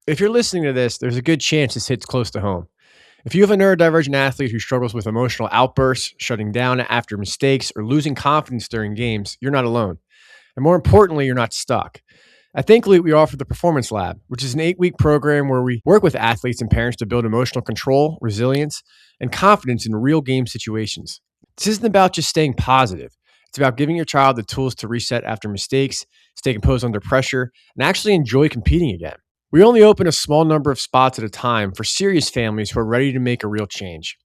If you're listening to this, there's a good chance this hits close to home. If you have a neurodivergent athlete who struggles with emotional outbursts, shutting down after mistakes, or losing confidence during games, you're not alone. And more importantly, you're not stuck. At Thankfully, we offer the Performance Lab, which is an 8-week program where we work with athletes and parents to build emotional control, resilience, and confidence in real game situations. This isn't about just staying positive. It's about giving your child the tools to reset after mistakes, stay composed under pressure, and actually enjoy competing again. We only open a small number of spots at a time for serious families who are ready to make a real change.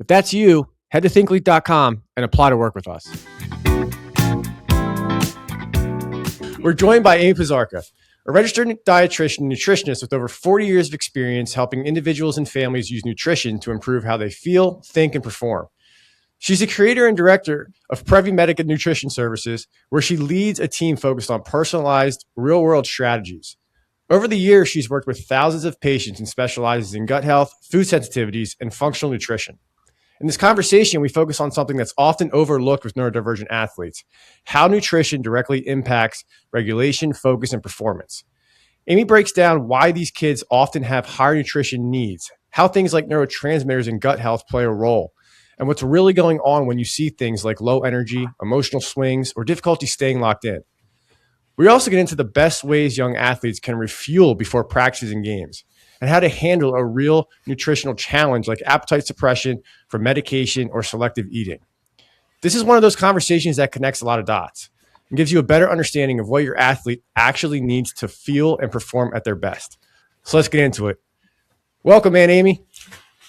If that's you, head to thinkly.com and apply to work with us. We're joined by Amy Pizarca, a registered dietitian nutritionist with over 40 years of experience helping individuals and families use nutrition to improve how they feel, think, and perform. She's the creator and director of PrevyMedica Nutrition Services, where she leads a team focused on personalized, real-world strategies. Over the years, she's worked with thousands of patients and specializes in gut health, food sensitivities, and functional nutrition. In this conversation, we focus on something that's often overlooked with neurodivergent athletes: how nutrition directly impacts regulation, focus, and performance. Amy breaks down why these kids often have higher nutrition needs, how things like neurotransmitters and gut health play a role, and what's really going on when you see things like low energy, emotional swings, or difficulty staying locked in. We also get into the best ways young athletes can refuel before practices and games, and how to handle a real nutritional challenge like appetite suppression from medication or selective eating. This is one of those conversations that connects a lot of dots and gives you a better understanding of what your athlete actually needs to feel and perform at their best. So let's get into it. Welcome, Aunt Amy.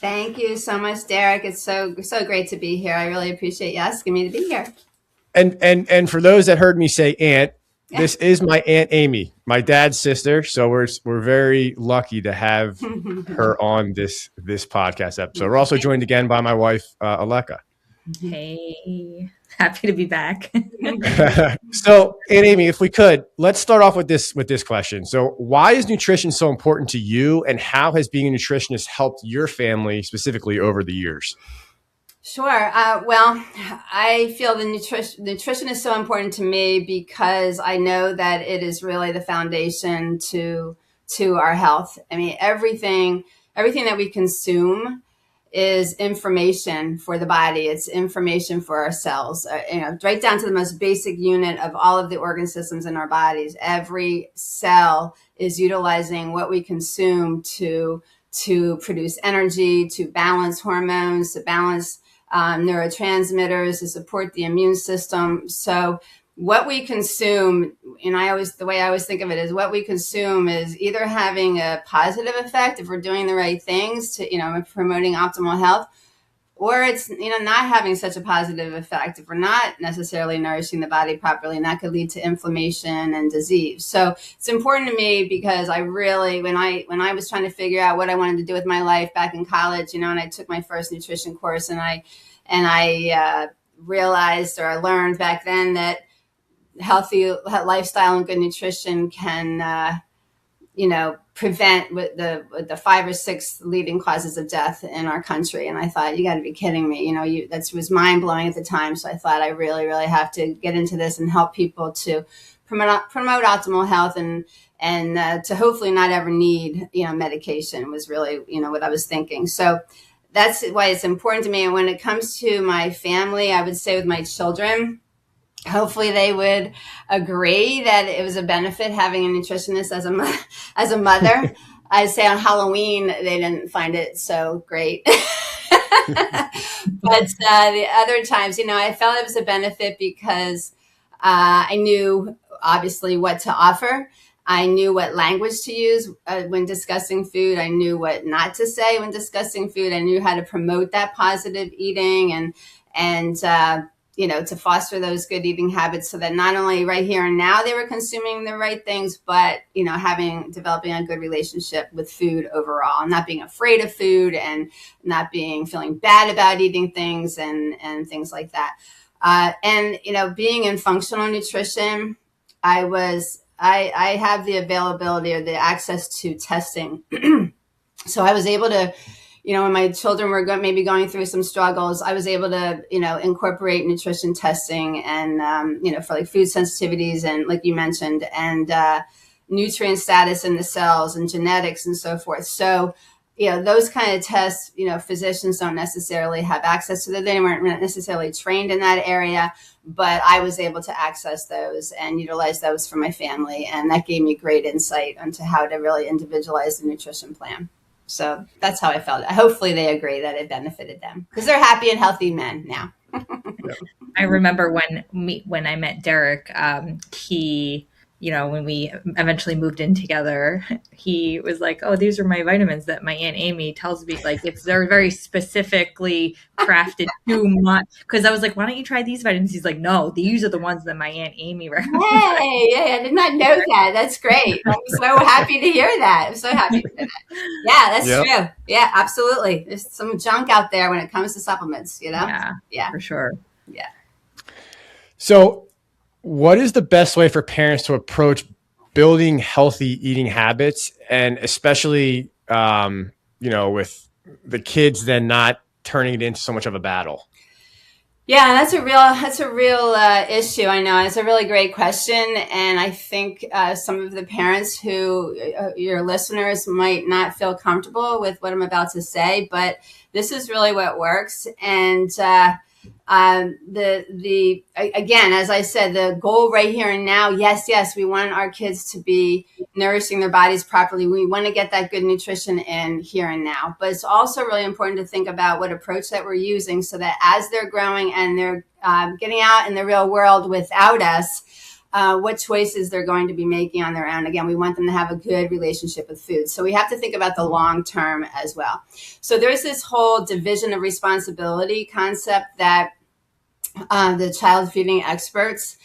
Thank you so much, Derek. It's so great to be here. I really appreciate you asking me to be here. And for those that heard me say aunt, this is my Aunt Amy, my dad's sister. So we're very lucky to have her on this podcast episode. We're also joined again by my wife, Aleka. Hey, happy to be back. So, Aunt Amy, if we could, let's start off with this question. So, why is nutrition so important to you, and how has being a nutritionist helped your family specifically over the years? Sure. Well, I feel the nutrition is so important to me because I know that it is really the foundation to our health. I mean, everything that we consume is information for the body. It's information for our cells, right down to the most basic unit of all of the organ systems in our bodies. Every cell is utilizing what we consume to produce energy, to balance hormones, to balance neurotransmitters, to support the immune system. So what we consume, and the way I always think of it is what we consume is either having a positive effect if we're doing the right things to, promoting optimal health, or it's, not having such a positive effect if we're not necessarily nourishing the body properly, and that could lead to inflammation and disease. So it's important to me because I really, when I was trying to figure out what I wanted to do with my life back in college, and I took my first nutrition course, and I realized, or I learned back then, that healthy lifestyle and good nutrition can, prevent the 5 or 6 leading causes of death in our country. And I thought, you got to be kidding me. That was mind blowing at the time. So I thought I really, really have to get into this and help people to promote optimal health and to hopefully not ever need, medication was really, what I was thinking. So that's why it's important to me. And when it comes to my family, I would say with my children, hopefully they would agree that it was a benefit having a nutritionist as a mother. I'd say on Halloween, they didn't find it so great. But the other times, I felt it was a benefit because I knew obviously what to offer. I knew what language to use when discussing food. I knew what not to say when discussing food. I knew how to promote that positive eating and to foster those good eating habits so that not only right here and now they were consuming the right things, but, developing a good relationship with food overall, and not being afraid of food and not feeling bad about eating things and things like that. Being in functional nutrition, I have the availability or the access to testing. So I was able to, when my children were maybe going through some struggles, I was able to, incorporate nutrition testing and, for like food sensitivities and like you mentioned, and nutrient status in the cells and genetics and so forth. So, those kind of tests, physicians don't necessarily have access to them. They weren't necessarily trained in that area, but I was able to access those and utilize those for my family. And that gave me great insight into how to really individualize the nutrition plan. So that's how I felt. Hopefully they agree that it benefited them because they're happy and healthy men now. I remember when I met Derek, he, when we eventually moved in together, he was like, "Oh, these are my vitamins that my Aunt Amy tells me." Like they're very specifically crafted to my. Because I was like, "Why don't you try these vitamins?" He's like, "No, these are the ones that my Aunt Amy recommends." Hey, I did not know that. That's great. I'm so happy to hear that. I'm so happy to hear that. Yeah, that's true. Yeah, absolutely. There's some junk out there when it comes to supplements. Yeah, for sure. Yeah. So, what is the best way for parents to approach building healthy eating habits, and especially, with the kids then not turning it into so much of a battle? Yeah, that's a real issue. I know it's a really great question, and I think some of the parents who your listeners might not feel comfortable with what I'm about to say, but this is really what works. And again, as I said, the goal right here and now, yes, we want our kids to be nourishing their bodies properly. We want to get that good nutrition in here and now, but it's also really important to think about what approach that we're using so that as they're growing and they're getting out in the real world without us, what choices they're going to be making on their own. Again, we want them to have a good relationship with food. So we have to think about the long term as well. So there's this whole division of responsibility concept that the child feeding experts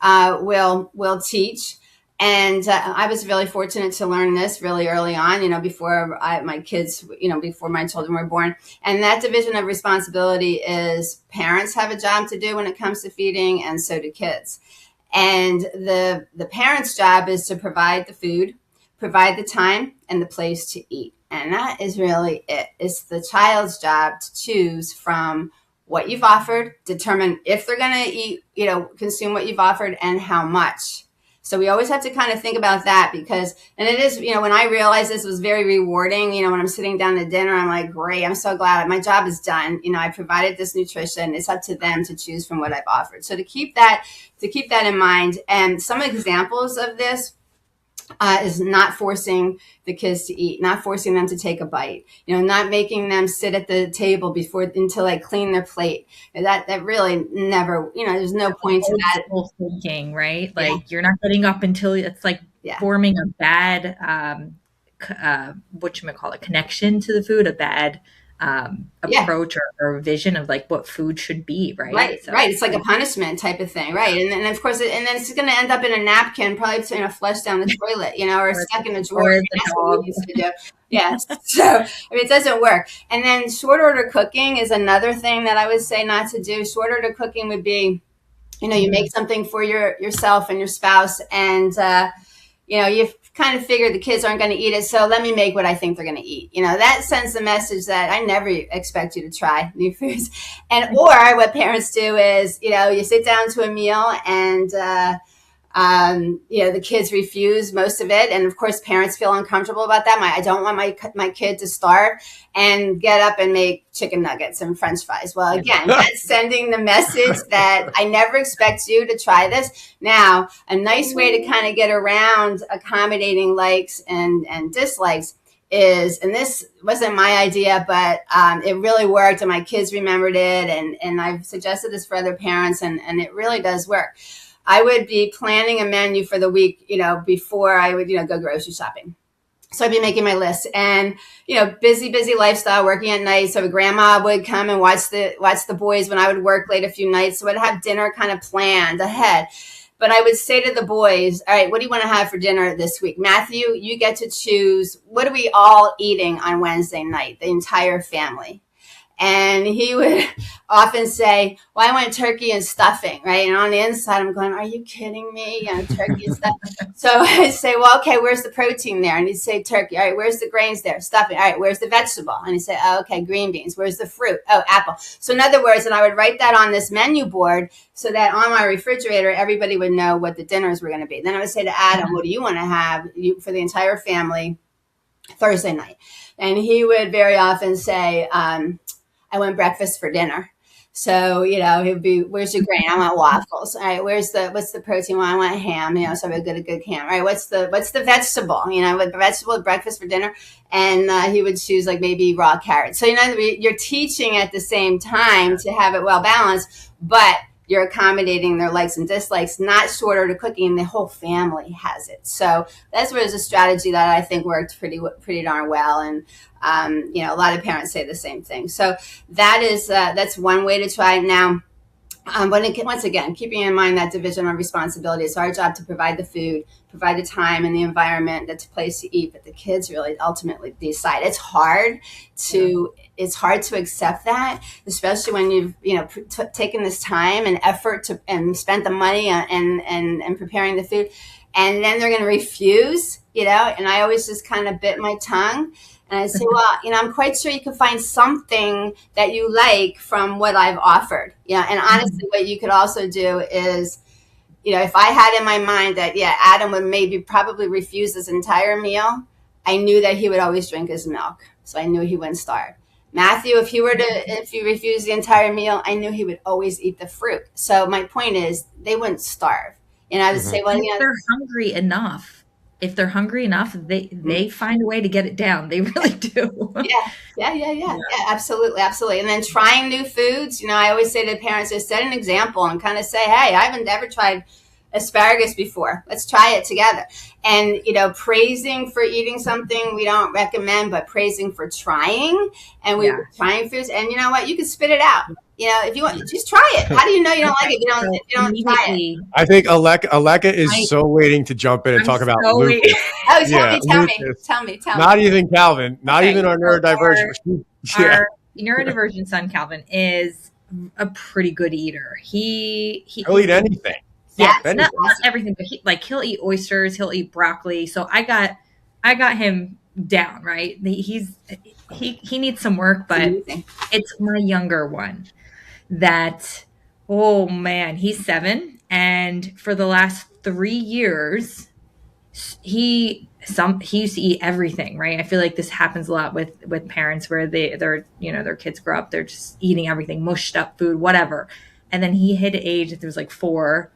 will teach. And I was really fortunate to learn this really early on, before my children were born. And that division of responsibility is parents have a job to do when it comes to feeding, and so do kids. And the parent's job is to provide the food, provide the time and the place to eat. And that is really it. It's the child's job to choose from what you've offered, determine if they're going to eat, consume what you've offered and how much. So we always have to kind of think about that because, and it is, when I realized this was very rewarding, when I'm sitting down to dinner, I'm like, great, I'm so glad my job is done. I provided this nutrition. It's up to them to choose from what I've offered. So to keep that in mind, and some examples of this is not forcing the kids to eat, not forcing them to take a bite, not making them sit at the table until they clean their plate. That really never, there's no point to that. Thinking, right? Like you're not getting up until it's like forming a bad, connection to the food, a bad approach or vision of like what food should be, right? Right. It's like a punishment type of thing, right? And then of course, and then it's going to end up in a napkin, probably flushed down the toilet, or stuck in a drawer. That's what we used to do. Yes. So it doesn't work. And then short order cooking is another thing that I would say not to do. Short order cooking would be, you make something for yourself and your spouse, and you've kind of figured the kids aren't going to eat it, so let me make what I think they're going to eat. That sends the message that I never expect you to try new foods. And or what parents do is, you sit down to a meal and the kids refuse most of it, and of course parents feel uncomfortable about that. I don't want my kid to starve and get up and make chicken nuggets and French fries. Well, again, that's sending the message that I never expect you to try this. Now, a nice way to kind of get around accommodating likes and dislikes is, and this wasn't my idea, but it really worked, and my kids remembered it, and I've suggested this for other parents, and it really does work. I would be planning a menu for the week, before I would, go grocery shopping. So I'd be making my list, and, busy lifestyle, working at night. So grandma would come and watch the boys when I would work late a few nights. So I'd have dinner kind of planned ahead. But I would say to the boys, all right, what do you want to have for dinner this week? Matthew, you get to choose, what are we all eating on Wednesday night, the entire family? And he would often say, well, I want turkey and stuffing, right? And on the inside, I'm going, are you kidding me? Turkey and stuffing. So I'd say, well, okay, where's the protein there? And he'd say turkey. All right, where's the grains there? Stuffing. All right, where's the vegetable? And he'd say, oh, okay, green beans. Where's the fruit? Oh, apple. So in other words, and I would write that on this menu board so that on my refrigerator, everybody would know what the dinners were going to be. Then I would say to Adam, what do you want to have for the entire family Thursday night? And he would very often say, I want breakfast for dinner. So, he'd be, where's your grain? I want waffles. All right, what's the protein? Well, I want ham, so I would get a good ham. All right, what's the vegetable? With the vegetable breakfast for dinner. And he would choose like maybe raw carrots. So, you're teaching at the same time to have it well balanced, but you're accommodating their likes and dislikes, not short order cooking. The whole family has it. So that was a strategy that I think worked pretty darn well. And, a lot of parents say the same thing. So that's one way to try it. Now, once again, keeping in mind that division of responsibility, it's our job to provide the food, provide the time and the environment, that's a place to eat, but the kids really ultimately decide. It's hard to accept that, especially when you've taken this time and effort and spent the money and preparing the food, and then they're going to refuse. And I always just kind of bit my tongue. And I say, well, I'm quite sure you can find something that you like from what I've offered. And honestly, what you could also do is, if I had in my mind that, Adam would probably refuse this entire meal, I knew that he would always drink his milk. So I knew he wouldn't starve. Matthew, if he refused the entire meal, I knew he would always eat the fruit. So my point is, they wouldn't starve. And I would say, well, they're hungry enough. If they're hungry enough, they find a way to get it down. They really do. Yeah, absolutely. And then trying new foods. I always say to parents, just set an example and kind of say, hey, I haven't ever tried asparagus before. Let's try it together. And, praising for eating something we don't recommend, but praising for trying. And we were trying foods. And you know what? You can spit it out. If you want, just try it. How do you know you don't like it if you don't try it? I think Aleka is so waiting to jump in and talk about lupus. Tell me. Not even Calvin, not even our neurodivergent. Our neurodivergent son, Calvin, is a pretty good eater. He'll eat anything. Yeah, not everything, but he'll eat oysters, he'll eat broccoli. So I got him down, right? He needs some work, but it's my younger one that, oh man, he's 7, and for the last 3 years he used to eat everything, right? I feel like this happens a lot with parents where their kids grow up, they're just eating everything, mushed up food, whatever. And then he hit an age that was like 4,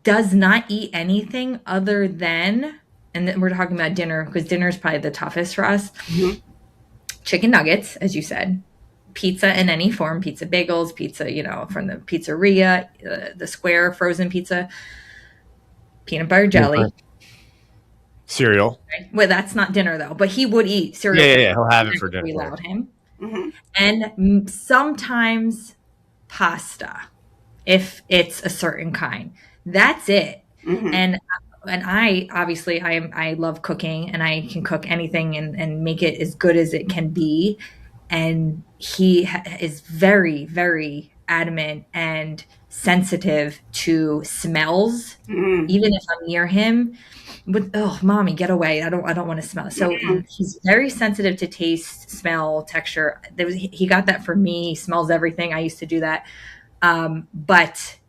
does not eat anything other than, and then we're talking about dinner because dinner is probably the toughest for us. Mm-hmm. Chicken nuggets, as you said, pizza in any form, pizza bagels, pizza, from the pizzeria, the square frozen pizza, peanut butter jelly. Cereal. Right? Well, that's not dinner though, but he would eat cereal. Yeah, he'll have it for dinner. We allowed him. Mm-hmm. And sometimes pasta, if it's a certain kind. That's it. Mm-hmm. And I love cooking, and I can cook anything and make it as good as it can be. And he is very, very adamant and sensitive to smells. Mm-hmm. Even if I'm near him, mommy, get away. I don't want to smell. So he's very sensitive to taste, smell, texture. He got that from me. He smells everything. I used to do that. But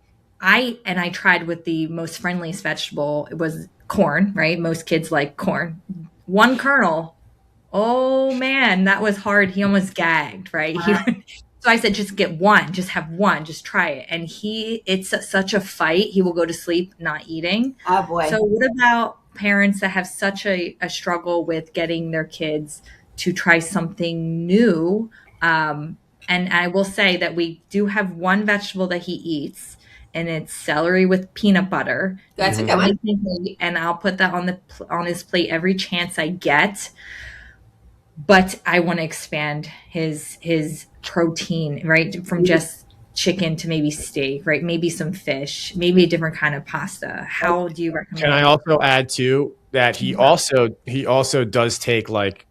I tried with the most friendliest vegetable. It was corn, right? Most kids like corn. One kernel. Oh man, that was hard. He almost gagged, right? So I said, just get one, just have one, just try it. And it's such a fight. He will go to sleep not eating. Oh boy. So what about parents that have such a struggle with getting their kids to try something new? And I will say that we do have one vegetable that he eats, and it's celery with peanut butter. That's a good one. And I'll put that on his plate every chance I get. But I want to expand his protein, right? From just chicken to maybe steak, right? Maybe some fish, maybe a different kind of pasta. How do you recommend? Can I also add too that he also does take like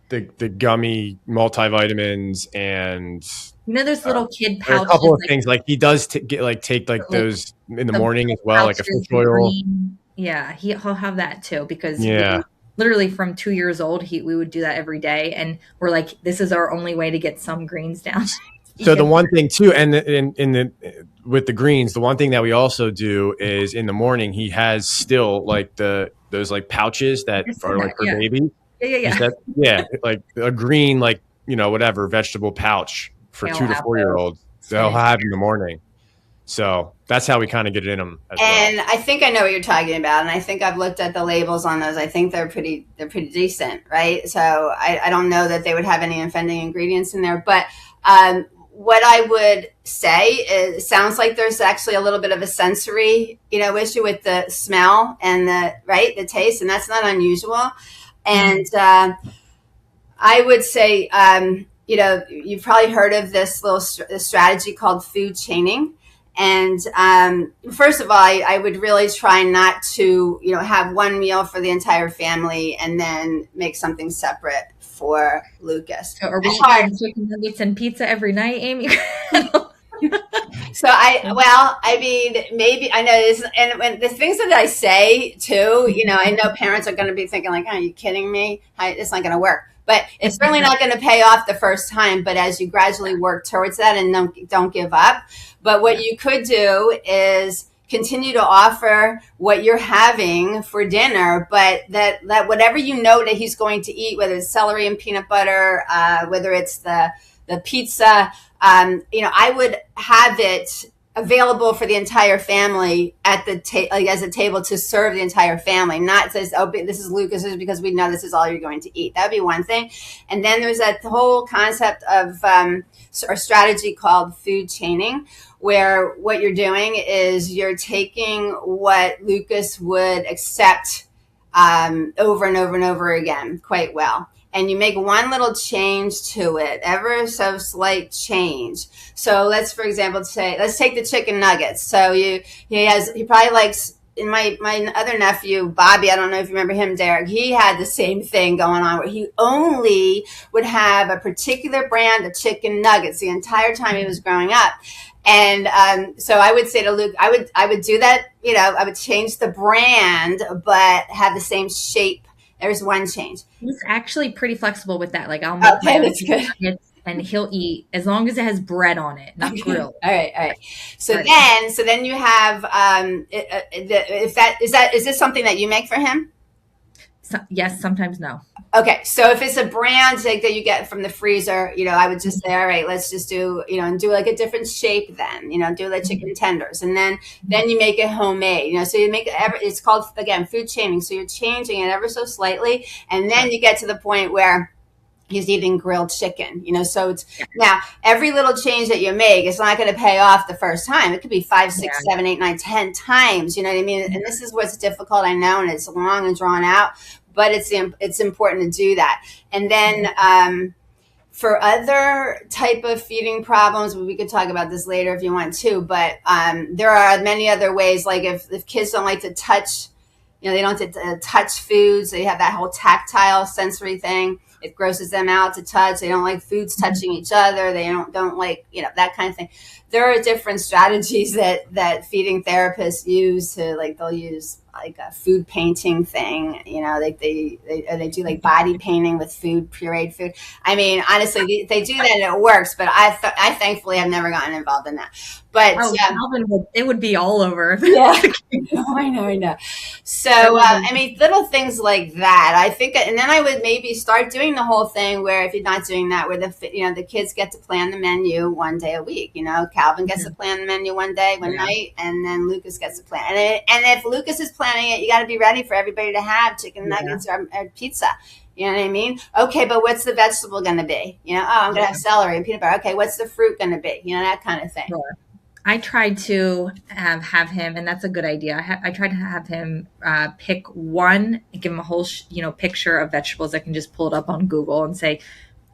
the gummy multivitamins and those little kid there are pouches. a couple of things like he does take those in the morning as well, like a fish oil. Yeah, he'll have that too because literally from 2 years old, we would do that every day, and we're like, this is our only way to get some greens down. So the one thing too, and with the greens, the one thing that we also do is in the morning he has still like those like pouches that are like for babies. Yeah, like a green whatever vegetable pouch for 2 to 4 year olds. They'll have in the morning. So that's how we kind of get it in them. And I think I know what you're talking about, and I think I've looked at the labels on those. I think they're pretty decent, right? So I don't know that they would have any offending ingredients in there, but what I would say is, it sounds like there's actually a little bit of a sensory, issue with the smell and the taste, and that's not unusual. And I would say, you've probably heard of this strategy called food chaining. And first of all, I would really try not to, have one meal for the entire family and then make something separate for Lucas. So are we eating chicken nuggets and pizza every night, Amy? So maybe I know this, and when the things that I say too, I know parents are going to be thinking like, "Are you kidding me? It's not going to work." But it's certainly not going to pay off the first time. But as you gradually work towards that, and don't give up. But what you could do is continue to offer what you're having for dinner, but that whatever that he's going to eat, whether it's celery and peanut butter, whether it's the pizza, I would have it available for the entire family at the as a table to serve the entire family. Not says, oh, this is Lucas's because we know this is all you're going to eat. That would be one thing. And then there's that whole concept of or strategy called food chaining, where what you're doing is you're taking what Lucas would accept over and over and over again quite well. And you make one little change to it, ever so slight change. So let's, for example, let's take the chicken nuggets. So he probably likes, in my other nephew, Bobby, I don't know if you remember him, Derek, he had the same thing going on where he only would have a particular brand of chicken nuggets the entire time he was growing up. And so I would say to Luke, I would do that, I would change the brand, but have the same shape. There's one change. He's actually pretty flexible with that. Like I'll make my own nuggets and he'll eat as long as it has bread on it, not grilled. All right. So then you have is this something that you make for him? Yes, sometimes no. Okay, so if it's a brand that you get from the freezer, I would just say, all right, let's just do, and do like a different shape then, do like chicken tenders. And then you make it homemade, so you make it's called, again, food chaining. So you're changing it ever so slightly. And then you get to the point where he's eating grilled chicken, so it's now every little change that you make, it's not going to pay off the first time. It could be 5, 6, 7, 8, 9, 10 times, you know what I mean? And this is what's difficult, I know, and it's long and drawn out, but it's important to do that. And then for other type of feeding problems, we could talk about this later if you want to, but there are many other ways, like if kids don't like to touch, they don't like to touch foods, they have that whole tactile sensory thing. It grosses them out to touch. They don't like foods touching each other. They don't like, that kind of thing. There are different strategies that feeding therapists use they'll use like a food painting thing, they do like body painting with food, pureed food. I mean, honestly, they do that and it works, but I thankfully have never gotten involved in that. But it would be all over. Yeah, I know. So, I mean, little things like that, I think, and then I would maybe start doing the whole thing where if you're not doing that, where the kids get to plan the menu one day a week, Calvin gets to plan the menu one night, and then Lucas gets to plan. And if Lucas is planning it, you got to be ready for everybody to have chicken nuggets or pizza. You know what I mean? Okay, but what's the vegetable going to be? I'm going to have celery and peanut butter. Okay, what's the fruit going to be? That kind of thing. Sure. I tried to have him, and that's a good idea. I tried to have him pick one, give him a whole picture of vegetables. I can just pull it up on Google and say,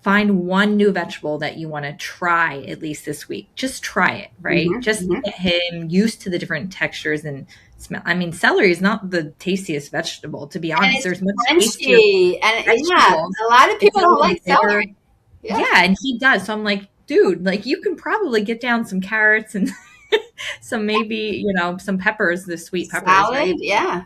find one new vegetable that you want to try at least this week. Just try it, right? Mm-hmm, just get him used to the different textures and smell. I mean, celery is not the tastiest vegetable, to be And honest. it's There's much tastier crunchy. And yeah, vegetables. a lot of It's people a don't little like bitter. celery. Yeah. And he does. So I'm like, dude, like you can probably get down some carrots and some maybe, some peppers, the sweet peppers, Salad. right? Yeah.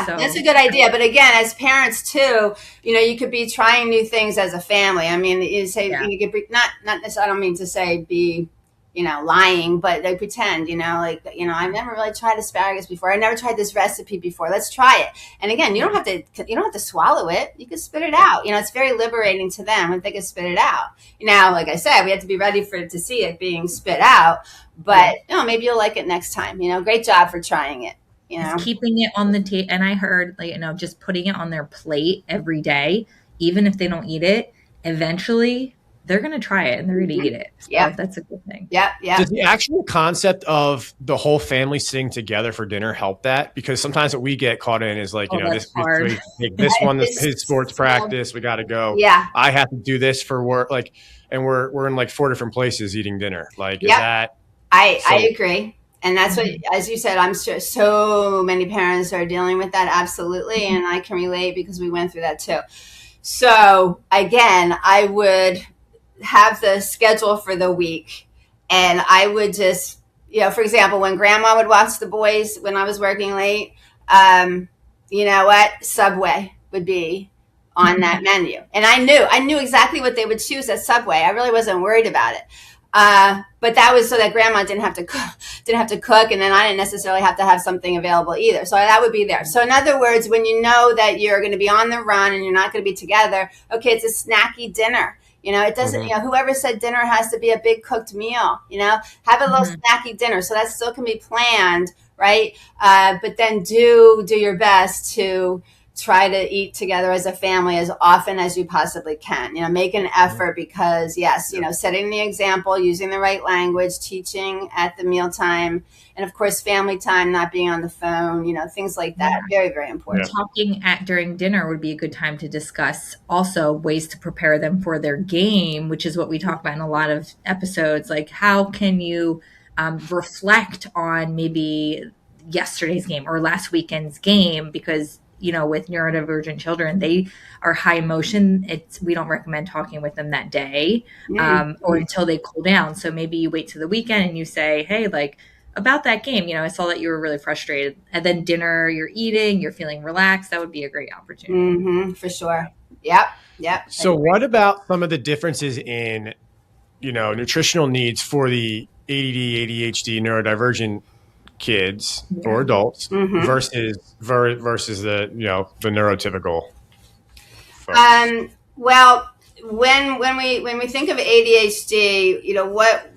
So That's a good idea. But again, as parents too, you could be trying new things as a family. I mean, you say you could be not necessarily, I don't mean to say be, lying, but they pretend, I've never really tried asparagus before. I never tried this recipe before. Let's try it. And again, you don't have to swallow it. You can spit it out. It's very liberating to them if they can spit it out. Like I said, we have to be ready to see it being spit out, but maybe you'll like it next time. Great job for trying it. Keeping it on the table. And I heard, just putting it on their plate every day, even if they don't eat it, eventually they're going to try it and they're going to eat it. So that's a good thing. Yeah. Does the actual concept of the whole family sitting together for dinner help that? Because sometimes what we get caught in is like, this one, his sports practice, we got to go. Yeah. I have to do this for work. Like, and we're in like 4 different places eating dinner. Like, is that? I agree. And that's what, as you said, I'm sure so many parents are dealing with that. Absolutely. And I can relate because we went through that too. So again, I would have the schedule for the week and I would just, for example, when grandma would watch the boys when I was working late, Subway would be on that menu. And I knew exactly what they would choose at Subway. I really wasn't worried about it. But that was so that grandma didn't have to cook, and then I didn't necessarily have to have something available either. So that would be there. So in other words, when you know that you're going to be on the run and you're not going to be together, okay, it's a snacky dinner. It doesn't, whoever said dinner has to be a big cooked meal, have a little snacky dinner. So that still can be planned, right? But then do your best to try to eat together as a family as often as you possibly can. Make an effort because setting the example, using the right language, teaching at the mealtime, and of course, family time, not being on the phone, things like that. Very, very important. Talking during dinner would be a good time to discuss also ways to prepare them for their game, which is what we talk about in a lot of episodes. Like, how can you reflect on maybe yesterday's game or last weekend's game? Because with neurodivergent children, they are high emotion. We don't recommend talking with them that day or until they cool down. So maybe you wait to the weekend and you say, hey, like about that game, I saw that you were really frustrated. And then dinner, you're eating, you're feeling relaxed. That would be a great opportunity. For sure. Yep. So what about some of the differences in, nutritional needs for the ADD, ADHD, neurodivergent kids or adults versus the the neurotypical folks? Well, when we think of ADHD, what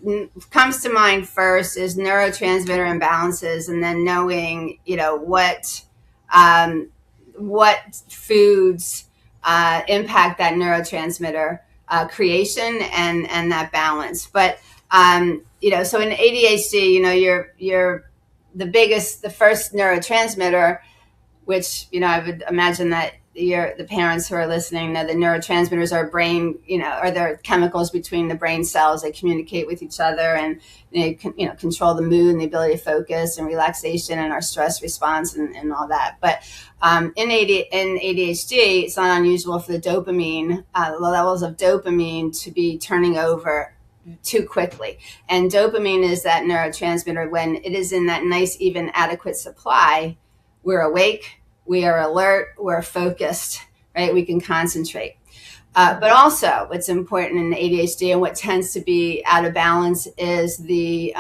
comes to mind first is neurotransmitter imbalances, and then knowing what foods impact that neurotransmitter creation and that balance. But so in ADHD, you're the first neurotransmitter, which, I would imagine that the parents who are listening know the neurotransmitters are brain, are the chemicals between the brain cells. They communicate with each other and they control the mood and the ability to focus and relaxation and our stress response and all that. But in ADHD, it's not unusual for the dopamine, the levels of dopamine to be turning over too quickly. And dopamine is that neurotransmitter. When it is in that nice, even, adequate supply, we're awake, we are alert, we're focused, right? We can concentrate. But also what's important in ADHD and what tends to be out of balance is the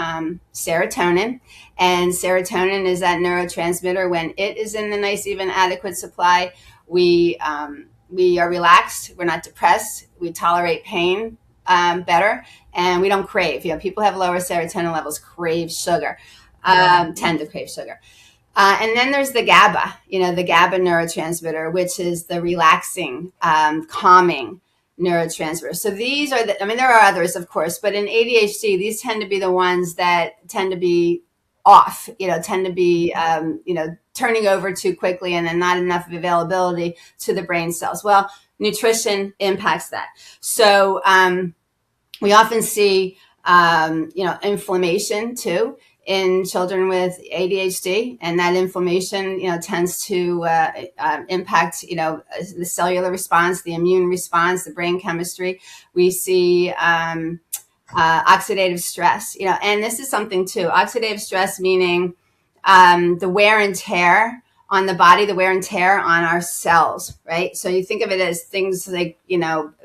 serotonin. And serotonin is that neurotransmitter. When it is in the nice, even, adequate supply, we are relaxed, we're not depressed, we tolerate pain better, and we don't crave. People have lower serotonin levels, crave sugar, tend to crave sugar. And then there's the GABA, the GABA neurotransmitter, which is the relaxing, calming neurotransmitter. So these are there are others, of course, but in ADHD, these tend to be the ones that tend to be off, tend to be, turning over too quickly and then not enough availability to the brain cells. Well, nutrition impacts that. So we often see, inflammation too in children with ADHD, and that inflammation, tends to impact, the cellular response, the immune response, the brain chemistry. We see oxidative stress, and this is something too. Oxidative stress meaning the wear and tear on the body, the wear and tear on our cells, right? So you think of it as things like,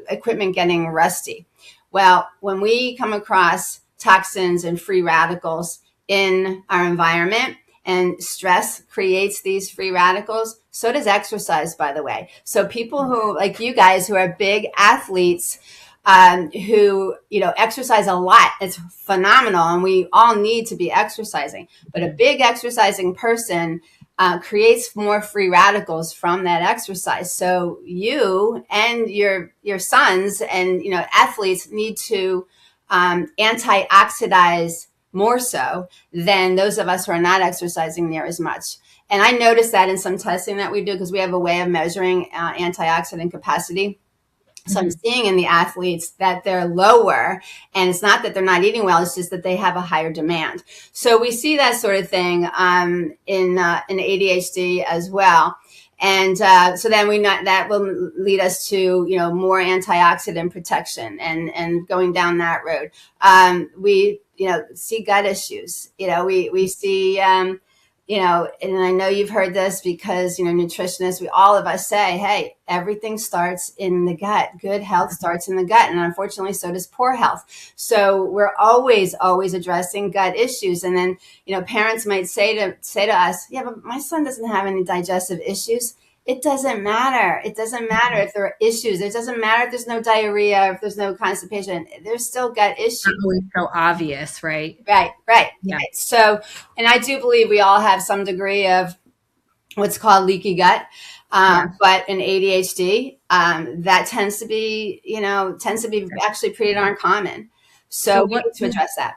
equipment getting rusty. Well, when we come across toxins and free radicals in our environment, and stress creates these free radicals, so does exercise, by the way. So people who, like you guys, who are big athletes, who, exercise a lot, it's phenomenal, and we all need to be exercising. But a big exercising person creates more free radicals from that exercise. So you and your sons and athletes need to antioxidize more so than those of us who are not exercising near as much. And I noticed that in some testing that we do, because we have a way of measuring antioxidant capacity. So I'm seeing in the athletes that they're lower, and it's not that they're not eating well, it's just that they have a higher demand. So we see that sort of thing in ADHD as well. And so then that will lead us to, more antioxidant protection and going down that road. We, see gut issues. We see, and I know you've heard this because, nutritionists, all of us say, hey, everything starts in the gut. Good health starts in the gut. And unfortunately, so does poor health. So we're always addressing gut issues. And then, parents might say to us, yeah, but my son doesn't have any digestive issues. It doesn't matter. It doesn't matter if there are issues. It doesn't matter if there's no diarrhea, if there's no constipation. There's still gut issues. It's not always so obvious, right? Right. Yeah. Right. So, and I do believe we all have some degree of what's called leaky gut. But in ADHD, that tends to be actually pretty darn common. So we need to address that.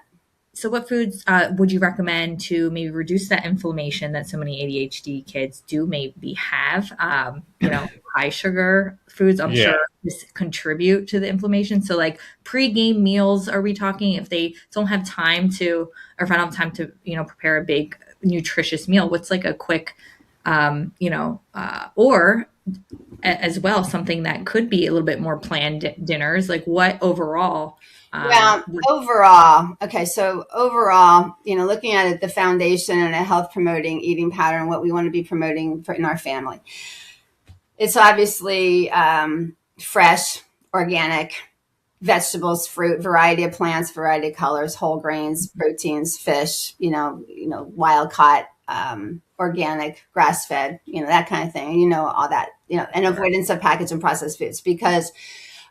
So what foods would you recommend to maybe reduce that inflammation that so many ADHD kids do maybe have? High sugar foods, I'm sure, just contribute to the inflammation. So like pre-game meals, are we talking if they don't have time to, or if I don't have time to, prepare a big nutritious meal, what's like a quick, or as well, something that could be a little bit more planned dinners, like what overall? Overall, looking at it, the foundation and a health promoting eating pattern, what we want to be promoting in our family. It's obviously fresh, organic vegetables, fruit, variety of plants, variety of colors, whole grains, proteins, fish, wild caught, organic, grass fed, that kind of thing, all that, and avoidance of packaged and processed foods, because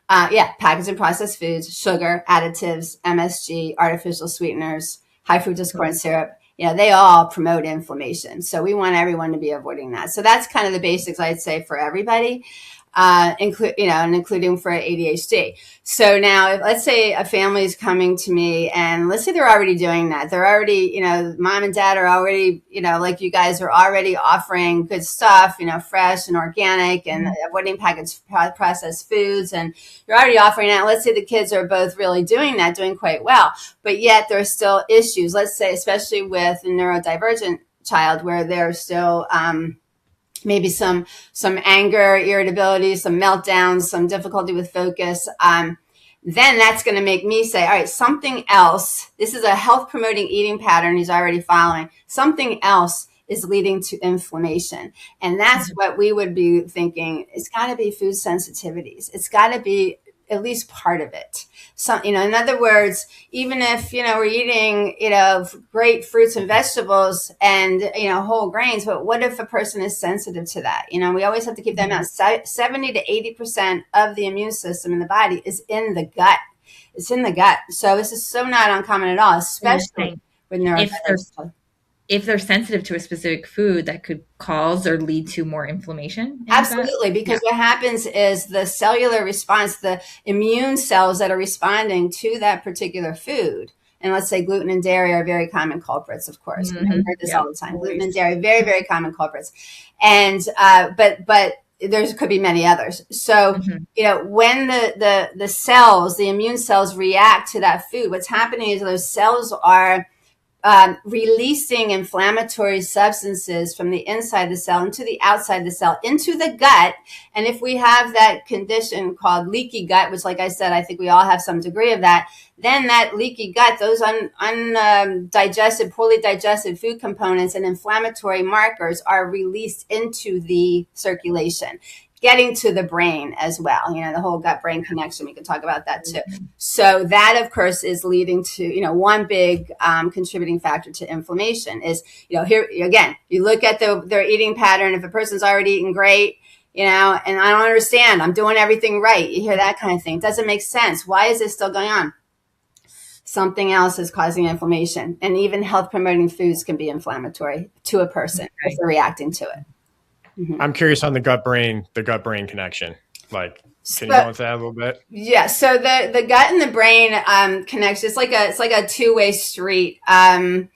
packaged and processed foods, sugar, additives, MSG, artificial sweeteners, high fructose corn syrup, they all promote inflammation. So we want everyone to be avoiding that. So that's kind of the basics, I'd say, for everybody, including for ADHD. So now, let's say a family is coming to me, and let's say they're already doing that. They're already, mom and dad are already, like you guys are already offering good stuff, fresh and organic, and avoiding packaged processed foods. And you're already offering that. Let's say the kids are both really doing that, doing quite well, but yet there are still issues. Let's say, especially with a neurodivergent child, where there's still, maybe some anger, irritability, some meltdowns, some difficulty with focus, then that's going to make me say, all right, something else. This is a health promoting eating pattern he's already following. Something else is leading to inflammation. And that's what we would be thinking. It's got to be food sensitivities. It's got to be at least part of it. So, in other words, even if, we're eating, great fruits and vegetables and, whole grains, but what if a person is sensitive to that? We always have to keep that in mind. 70 to 80% of the immune system in the body is in the gut. It's in the gut. So this is so not uncommon at all, especially with neurodivergent. If they're sensitive to a specific food, that could cause or lead to more inflammation? Absolutely, because what happens is the cellular response, the immune cells that are responding to that particular food, and let's say gluten and dairy are very common culprits, of course. I've heard this all the time. Gluten and dairy, very, very common culprits. And, but there could be many others. So, when the immune cells react to that food, what's happening is those cells are releasing inflammatory substances from the inside the cell into the outside the cell, into the gut. And if we have that condition called leaky gut, which, like I said, I think we all have some degree of that, then that leaky gut, those undigested, poorly digested food components and inflammatory markers are released into the circulation, getting to the brain as well. The whole gut-brain connection, we can talk about that too. So that, of course, is leading to, one big contributing factor to inflammation is, here again, you look at their eating pattern. If a person's already eating great, and I don't understand, I'm doing everything right. You hear that kind of thing. It doesn't make sense. Why is this still going on? Something else is causing inflammation. And even health promoting foods can be inflammatory to a person if they're reacting to it. Mm-hmm. I'm curious on the gut brain connection. Can you go into that a little bit? Yeah. So the gut and the brain connection, it's like a two-way street. The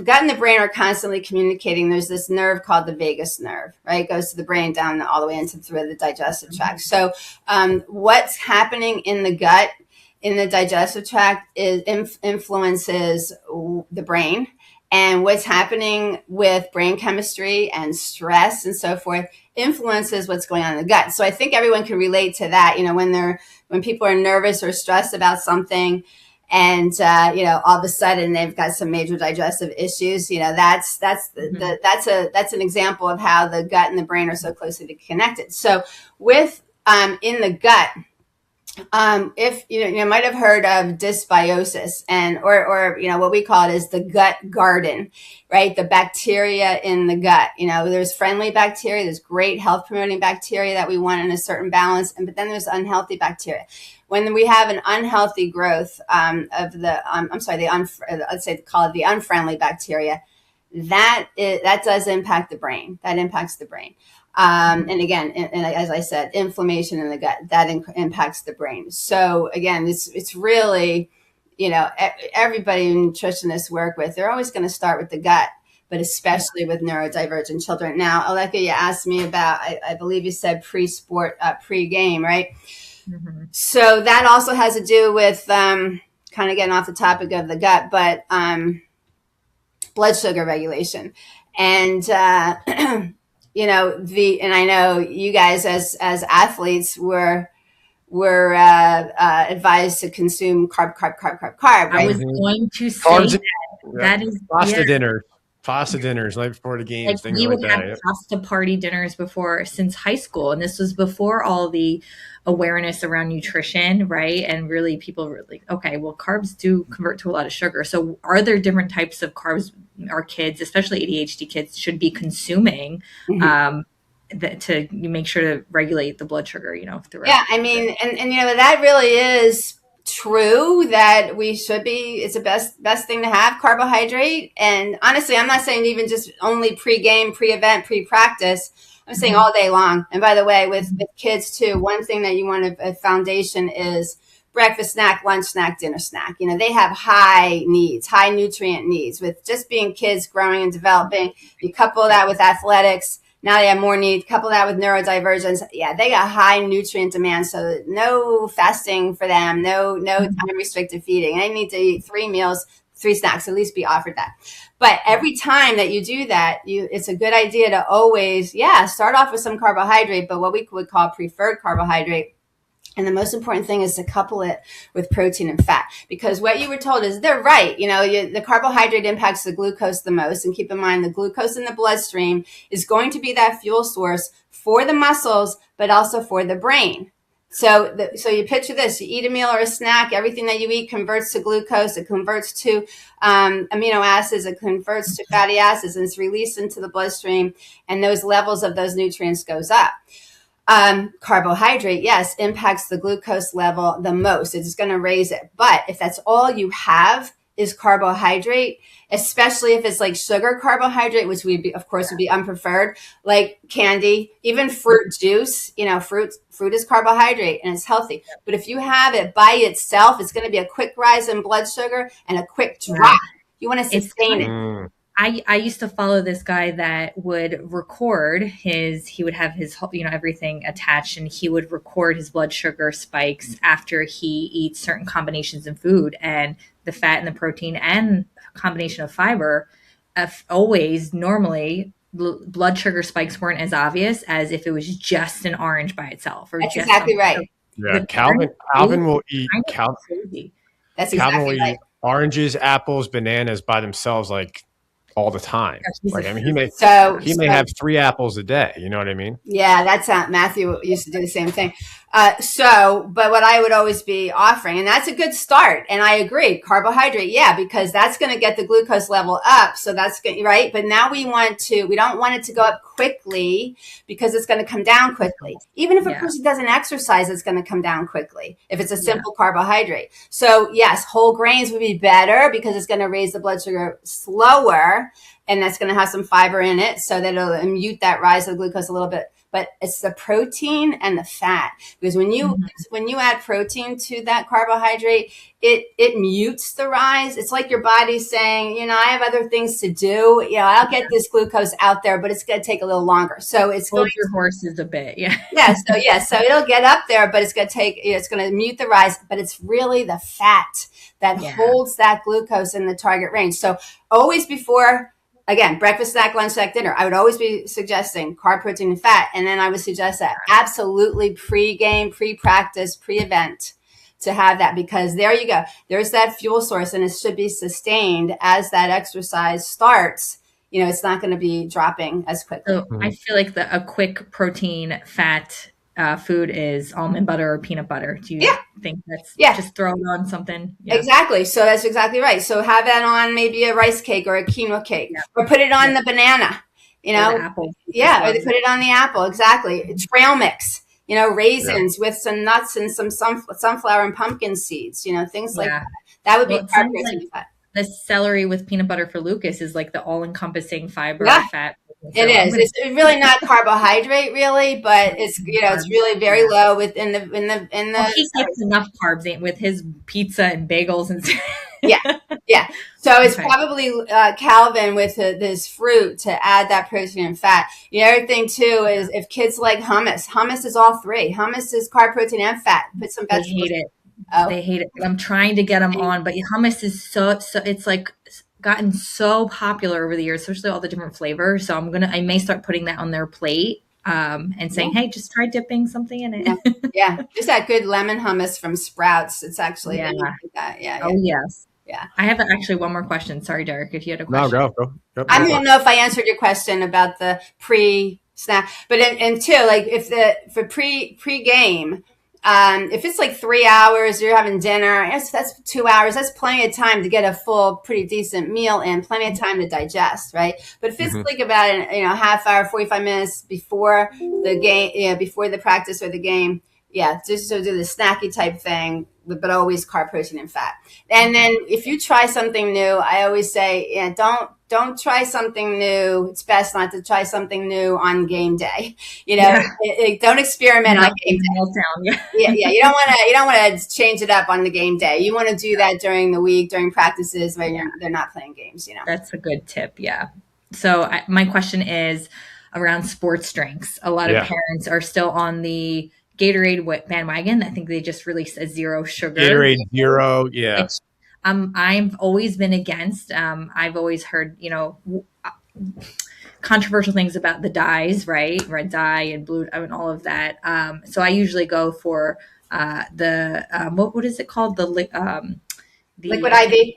gut and the brain are constantly communicating. There's this nerve called the vagus nerve, right? It goes to the brain down all the way into through the digestive tract. So what's happening in the gut, in the digestive tract, influences the brain. And what's happening with brain chemistry and stress and so forth influences what's going on in the gut. So I think everyone can relate to that. When people are nervous or stressed about something, and all of a sudden they've got some major digestive issues. That's an example of how the gut and the brain are so closely connected. So with in the gut. If you might have heard of dysbiosis or what we call it is the gut garden, right? The bacteria in the gut. There's friendly bacteria, there's great health promoting bacteria that we want in a certain balance, but then there's unhealthy bacteria. When we have an unhealthy growth of the let's say call it the unfriendly bacteria, that does impact the brain. That impacts the brain. And again, and as I said, inflammation in the gut, that impacts the brain. So again, it's really, everybody nutritionists work with, they're always going to start with the gut, but especially with neurodivergent children. Now, Aleka, you asked me about, I believe you said pre-sport, pre-game, right? Mm-hmm. So that also has to do with kind of getting off the topic of the gut, but blood sugar regulation. And and I know you guys as athletes were advised to consume carb. Right? I was going to say that is pasta dinners right before the games. Like we would have pasta party dinners since high school, and this was before all the awareness around nutrition, right? And really, people were like, okay, well, carbs do convert to a lot of sugar. So, are there different types of carbs our kids, especially ADHD kids, should be consuming? To make sure to regulate the blood sugar, throughout. Yeah, I mean, and that really is true that we should be, it's the best thing to have carbohydrate. And honestly, I'm not saying even just only pre-game, pre-event, pre-practice. I'm saying all day long. And by the way, with kids too, one thing that you want a foundation is breakfast snack, lunch snack, dinner snack. They have high nutrient needs with just being kids growing and developing. You couple that with athletics. Now they have more need. Couple that with neurodivergence. Yeah, they got high nutrient demand. So no fasting for them. No time restricted feeding. They need to eat 3 meals, 3 snacks, at least be offered that. But every time that you do that, it's a good idea to always, start off with some carbohydrate, but what we would call preferred carbohydrate. And the most important thing is to couple it with protein and fat, because what you were told is they're right. The carbohydrate impacts the glucose the most. And keep in mind, the glucose in the bloodstream is going to be that fuel source for the muscles, but also for the brain. So you picture this, you eat a meal or a snack, everything that you eat converts to glucose, it converts to amino acids, it converts to fatty acids, and it's released into the bloodstream, and those levels of those nutrients goes up. Carbohydrate, yes, impacts the glucose level the most. It's going to raise it. But if that's all you have is carbohydrate, especially if it's like sugar carbohydrate, which would be unpreferred, like candy, even fruit juice, fruit is carbohydrate and it's healthy. But if you have it by itself, it's going to be a quick rise in blood sugar and a quick drop. You want to sustain it. I used to follow this guy that would record he would have his, everything attached, and he would record his blood sugar spikes after he eats certain combinations in food, and the fat and the protein and combination of fiber, always normally blood sugar spikes weren't as obvious as if it was just an orange by itself or That's just exactly right. Yeah, Calvin will eat That's Calvin exactly will right. eat oranges, apples, bananas by themselves like all the time. Like, I mean, he may have 3 apples a day. You know what I mean? Yeah, that's Matthew used to do the same thing. But what I would always be offering, and that's a good start. And I agree, carbohydrate, yeah, because that's going to get the glucose level up. So that's good, right? But now we don't want it to go up quickly because it's going to come down quickly. Even if a person doesn't exercise, it's going to come down quickly if it's a simple carbohydrate. So yes, whole grains would be better because it's going to raise the blood sugar slower. And that's going to have some fiber in it so that it'll mute that rise of the glucose a little bit. But it's the protein and the fat, because when you add protein to that carbohydrate, it mutes the rise. It's like your body's saying, I have other things to do. I'll get this glucose out there, but it's going to take a little longer. So it's hold your horses a bit, So it'll get up there, but it's going to mute the rise. But it's really the fat that holds that glucose in the target range. So always before. Again, breakfast, snack, lunch, snack, dinner. I would always be suggesting carb, protein, and fat. And then I would suggest that absolutely pre-game, pre-practice, pre-event to have that, because there you go. There's that fuel source, and it should be sustained as that exercise starts. It's not going to be dropping as quickly. So I feel like a quick protein, fat food is almond butter or peanut butter. Do you think that's just throw it on something? Yeah. Exactly. So that's exactly right. So have that on maybe a rice cake or a quinoa cake, or put it on the banana, Or the apple. or they put it on the apple. Exactly. Trail mix, raisins with some nuts and some sunflower and pumpkin seeds, things like that. That would be carb, protein, and fat. The celery with peanut butter for Lucas is like the all-encompassing fiber, fat. It is. It's really not carbohydrate, really, but it's it's really very low within the. Well, he gets enough carbs with his pizza and bagels and. Yeah. So it's probably Calvin with this fruit to add that protein and fat. The other thing too is if kids like hummus. Hummus is all 3. Hummus is carb, protein, and fat. Put some vegetables. They hate it. They hate it. I'm trying to get them on, but hummus is so it's like gotten so popular over the years, especially all the different flavors. So I may start putting that on their plate and saying, hey, just try dipping something in it. Just that good lemon hummus from Sprouts. It's actually that. Oh yes. Yeah. I have actually one more question. Sorry, Derek, if you had a question. No, go. I don't know if I answered your question about the pre-snack, but and too, like for pre-game, if it's like 3 hours, you're having dinner, that's 2 hours. That's plenty of time to get a full, pretty decent meal in, plenty of time to digest, right? But if it's like about half hour, 45 minutes before the game, before the practice or the game, just to do the snacky type thing, but always carb, protein, and fat. And then if you try something new, I always say, don't try something new. It's best not to try something new on game day. Don't experiment on game day. You don't want to change it up on the game day. You want to do that during the week, during practices when they're not playing games. That's a good tip. Yeah. So my question is around sports drinks. A lot of parents are still on the Gatorade bandwagon. I think they just released a 0 sugar. Gatorade 0, yeah. I've always been against. I've always heard, controversial things about the dyes, right? Red dye and blue and all of that. So I usually go for what is it called? The Liquid IV.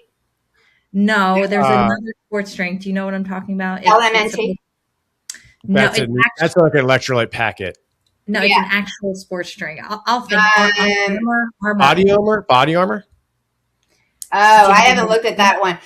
No, there's another sports drink. Do you know what I'm talking about? LMNT. That's like an electrolyte packet. No, it's an actual sports drink. I'll think. Body Armor. Oh, I haven't looked at that one.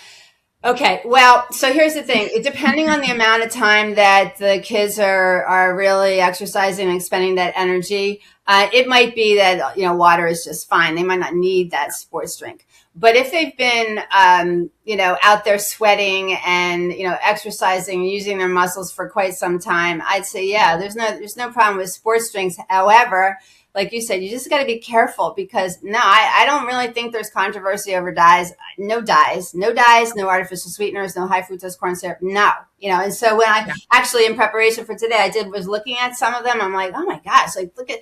Okay, well, so here's the thing. Depending on the amount of time that the kids are really exercising and expending that energy, it might be that water is just fine. They might not need that sports drink. But if they've been out there sweating and exercising and using their muscles for quite some time, I'd say there's no problem with sports drinks. However, like you said, you just got to be careful because I don't really think there's controversy over dyes. No dyes, no artificial sweeteners, no high fructose corn syrup. No, And so when I actually, in preparation for today, was looking at some of them. I'm like, oh my gosh, like look at,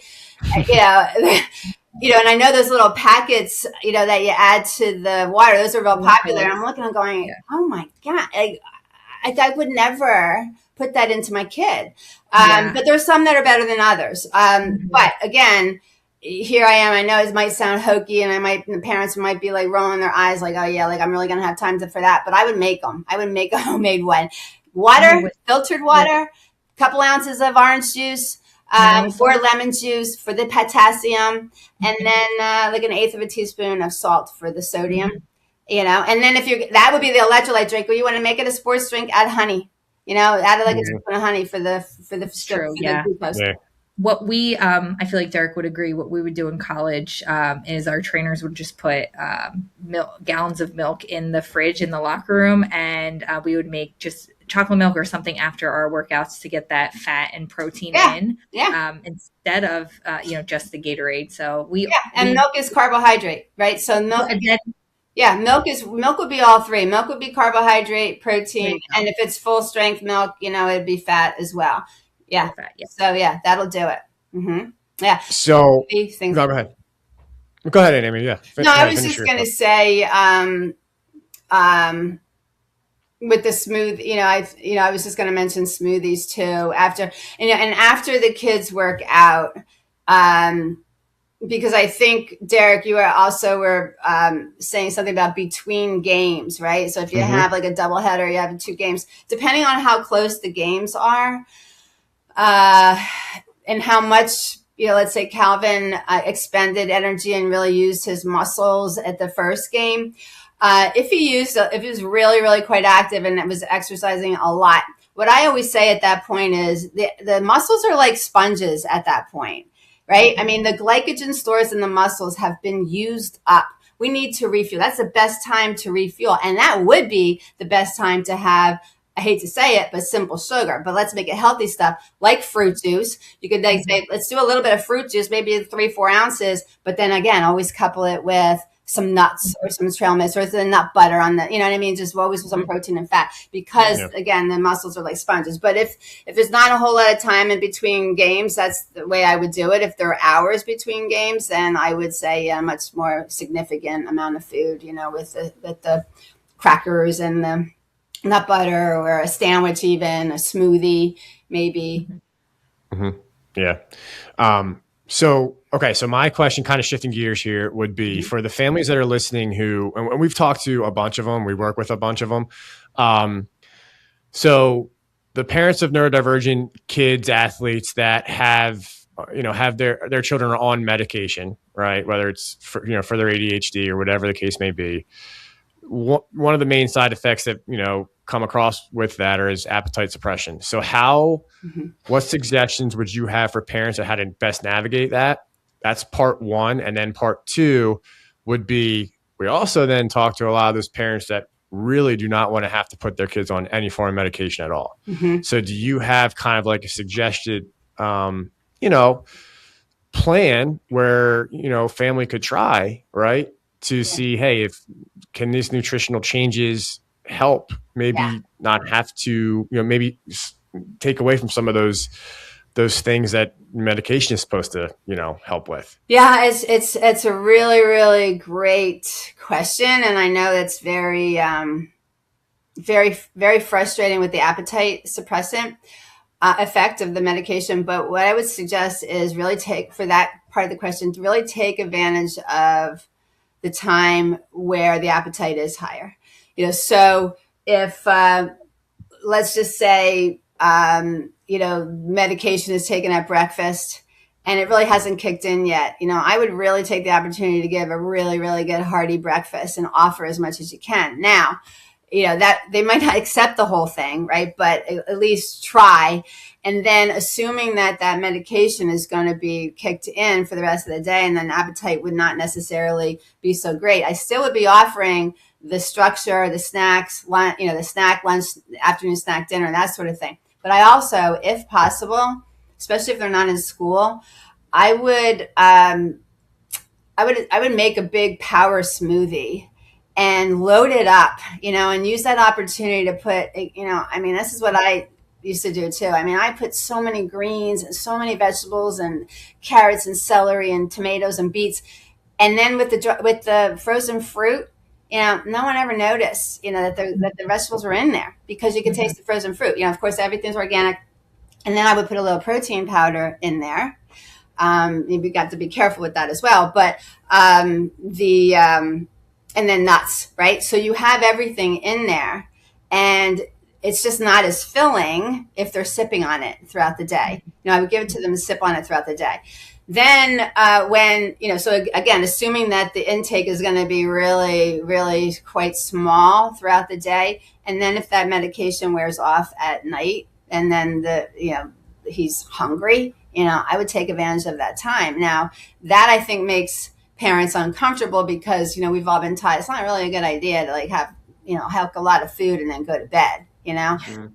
and I know those little packets, that you add to the water, those are real popular. And I'm looking and going, oh my God, I would never put that into my kid. But there's some that are better than others. But again, here I am. I know it might sound hokey, and the parents might be like rolling their eyes, like, oh yeah, like I'm really gonna have time for that. But I would make them. I would make a homemade one. Water, filtered water, couple ounces of orange juice, or lemon juice for the potassium, and then like an eighth of a teaspoon of salt for the sodium. And then that would be the electrolyte drink. Or you want to make it a sports drink, add honey. Add like a teaspoon of honey for the glucose. Yeah. What we, I feel like Derek would agree, what we would do in college is our trainers would just put gallons of milk in the fridge in the locker room, and we would make just chocolate milk or something after our workouts to get that fat and protein in instead of, just the Gatorade. So milk is carbohydrate, right? So milk. Milk would be all three. Milk would be carbohydrate, protein, and if it's full strength milk, it'd be fat as well. Yeah. So that'll do it. Mm-hmm. Yeah. So go ahead. Go ahead, Amy. Yeah. I was just going to say, with the smooth, I was just going to mention smoothies too after, and after the kids work out, because I think, Derek, you were saying something about between games, right? So if you have like a doubleheader, you have 2 games, depending on how close the games are, and how much, let's say Calvin expended energy and really used his muscles at the first game. If he was really, really quite active and was exercising a lot, what I always say at that point is the muscles are like sponges at that point, right? I mean, the glycogen stores in the muscles have been used up. We need to refuel. That's the best time to refuel. And that would be the best time to have, I hate to say it, but simple sugar. But let's make it healthy stuff like fruit juice. You could say, let's do a little bit of fruit juice, maybe 3-4 ounces. But then again, always couple it with some nuts or some trail mix or the nut butter on the, you know what I mean? Just always with some protein and fat, because again, the muscles are like sponges. But if there's not a whole lot of time in between games, that's the way I would do it. If there are hours between games, then I would say a much more significant amount of food, with the crackers and the nut butter, or a sandwich, even a smoothie, maybe. Mm-hmm. Yeah. So my question, kind of shifting gears here, would be for the families that are listening who, and we've talked to a bunch of them, we work with a bunch of them. So the parents of neurodivergent kids, athletes that have their children are on medication, right? Whether it's for their ADHD or whatever the case may be. One of the main side effects that, come across with that is appetite suppression. So what suggestions would you have for parents on how to best navigate that? That's part one. And then part two would be, we also then talk to a lot of those parents that really do not want to have to put their kids on any form of medication at all. Mm-hmm. So do you have kind of like a suggested, plan where, family could try, right? To see, hey, can these nutritional changes help maybe not have to, maybe take away from some of those things that medication is supposed to, help with? Yeah, it's a really, really great question. And I know it's very, very, very frustrating with the appetite suppressant effect of the medication. But what I would suggest is really for that part of the question, to really take advantage of the time where the appetite is higher. So if, let's just say, medication is taken at breakfast and it really hasn't kicked in yet, I would really take the opportunity to give a really, really good hearty breakfast and offer as much as you can. Now, that they might not accept the whole thing, right? But at least try. And then assuming that medication is going to be kicked in for the rest of the day, and then appetite would not necessarily be so great, I still would be offering the structure, the snacks, the snack, lunch, afternoon snack, dinner, that sort of thing. But I also, if possible, especially if they're not in school, I would make a big power smoothie and load it up, and use that opportunity to put, this is what I used to do too. I put so many greens and so many vegetables and carrots and celery and tomatoes and beets. And then with the frozen fruit, no one ever noticed, that the vegetables were in there because you could taste the frozen fruit. Of course, everything's organic. And then I would put a little protein powder in there. You got to be careful with that as well. But and then nuts, right? So you have everything in there, and it's just not as filling if they're sipping on it throughout the day. I would give it to them to sip on it throughout the day. Then so again, assuming that the intake is going to be really, really quite small throughout the day. And then if that medication wears off at night and then he's hungry, I would take advantage of that time. Now that I think makes parents uncomfortable because, we've all been taught it's not really a good idea to have a lot of food and then go to bed,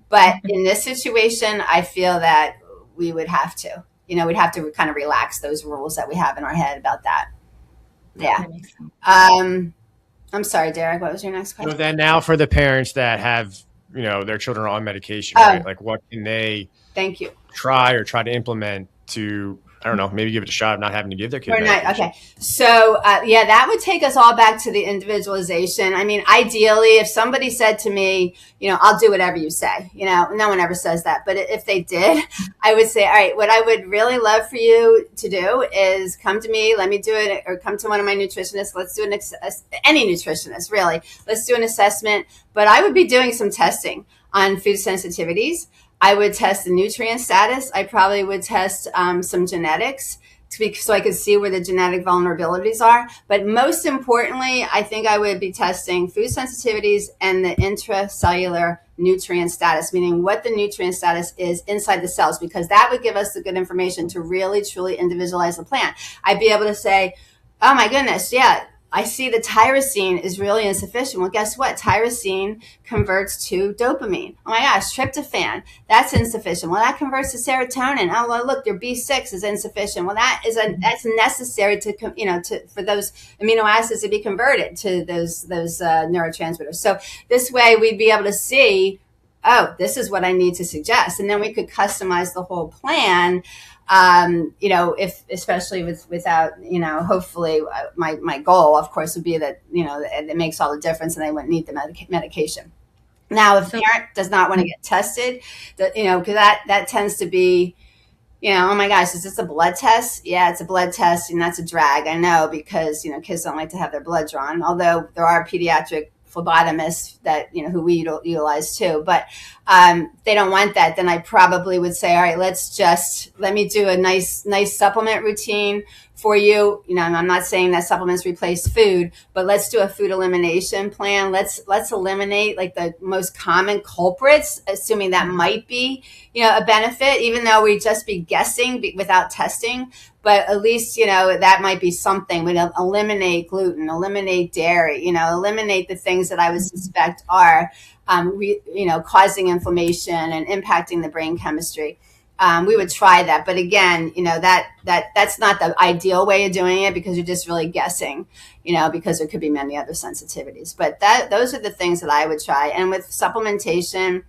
But in this situation, I feel that we would have to, we'd have to kind of relax those rules that we have in our head about that. Yeah. That makes sense. I'm sorry, Derek, what was your next question? So then now for the parents that have, their children are on medication, right? What can they Thank you. try to implement to, I don't know, maybe give it a shot of not having to give their kid medication? Okay. So, that would take us all back to the individualization. Ideally, if somebody said to me, I'll do whatever you say, no one ever says that. But if they did, I would say, all right, what I would really love for you to do is come to me, let me do it, or come to one of my nutritionists. Let's do any nutritionist, really. Let's do an assessment. But I would be doing some testing on food sensitivities. I would test the nutrient status. I probably would test some genetics so I could see where the genetic vulnerabilities are. But most importantly, I think I would be testing food sensitivities and the intracellular nutrient status, meaning what the nutrient status is inside the cells, because that would give us the good information to really, truly individualize the plan. I'd be able to say, oh my goodness, yeah, I see the tyrosine is really insufficient. Well, guess what? Tyrosine converts to dopamine. Oh my gosh, tryptophan, that's insufficient. Well, that converts to serotonin. Oh, well, look, your B6 is insufficient. Well, that's necessary for those amino acids to be converted to those neurotransmitters. So this way we'd be able to see, oh, this is what I need to suggest. And then we could customize the whole plan. If especially without, hopefully my goal, of course, would be that, it makes all the difference and they wouldn't need the medication. Now, if a parent does not want to get tested, because that tends to be, oh my gosh, is this a blood test? Yeah, it's a blood test, and that's a drag. I know, because, kids don't like to have their blood drawn, although there are pediatric phlebotomists that, who we utilize too, but they don't want that. Then I probably would say, all right, let me do a nice supplement routine for you. I'm not saying that supplements replace food, but let's do a food elimination plan. Let's eliminate the most common culprits, assuming that might be, a benefit, even though we'd just be guessing without testing. But at least, that might be something. We'd eliminate gluten, eliminate dairy, eliminate the things that I would suspect are, causing inflammation and impacting the brain chemistry. We would try that. But again, that's not the ideal way of doing it, because you're just really guessing, because there could be many other sensitivities. But those are the things that I would try. And with supplementation,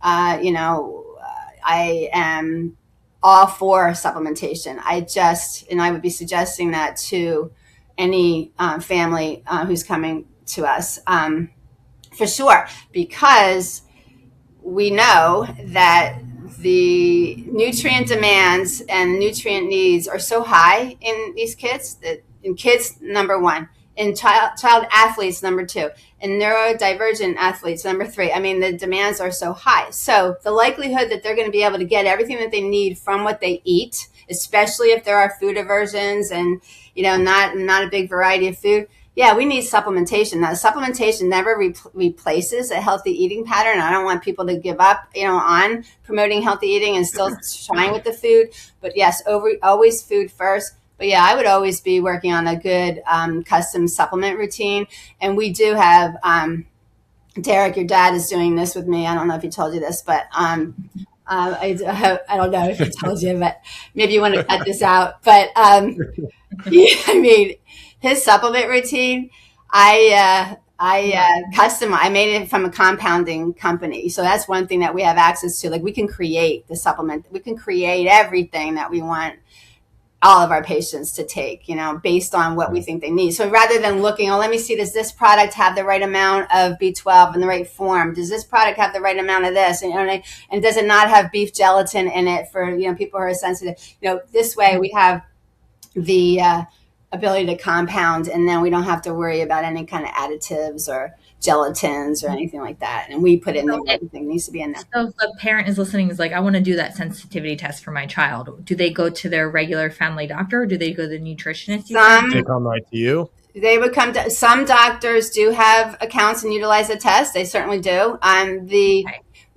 I am all for supplementation. I would be suggesting that to any family who's coming to us, for sure, because we know that the nutrient demands and nutrient needs are so high in these kids, that in kids, number one, in child athletes, number two, in neurodivergent athletes, number three. The demands are so high. So the likelihood that they're going to be able to get everything that they need from what they eat, especially if there are food aversions and, not a big variety of food. Yeah, we need supplementation. Now, supplementation never replaces a healthy eating pattern. I don't want people to give up, on promoting healthy eating and still trying with the food. But yes, always food first. But yeah, I would always be working on a good custom supplement routine. And we do have, Derek, your dad is doing this with me. I don't know if he told you this, but I don't know if he told you, but maybe you want to cut this out. But his supplement routine, I I made it from a compounding company. So that's one thing that we have access to. Like, we can create the supplement. We can create everything that we want all of our patients to take, based on what we think they need. So rather than looking, let me see, does this product have the right amount of B12 in the right form? Does this product have the right amount of this? And does it not have beef gelatin in it for, people who are sensitive? This way we have the ability to compound, and then we don't have to worry about any kind of additives or gelatins or anything like that. And we put in there everything needs to be in there. So if a parent is listening, is like, I want to do that sensitivity test for my child. Do they go to their regular family doctor, or do they go to the nutritionist? They come right to you. They would come to, some doctors do have accounts and utilize the test. They certainly do.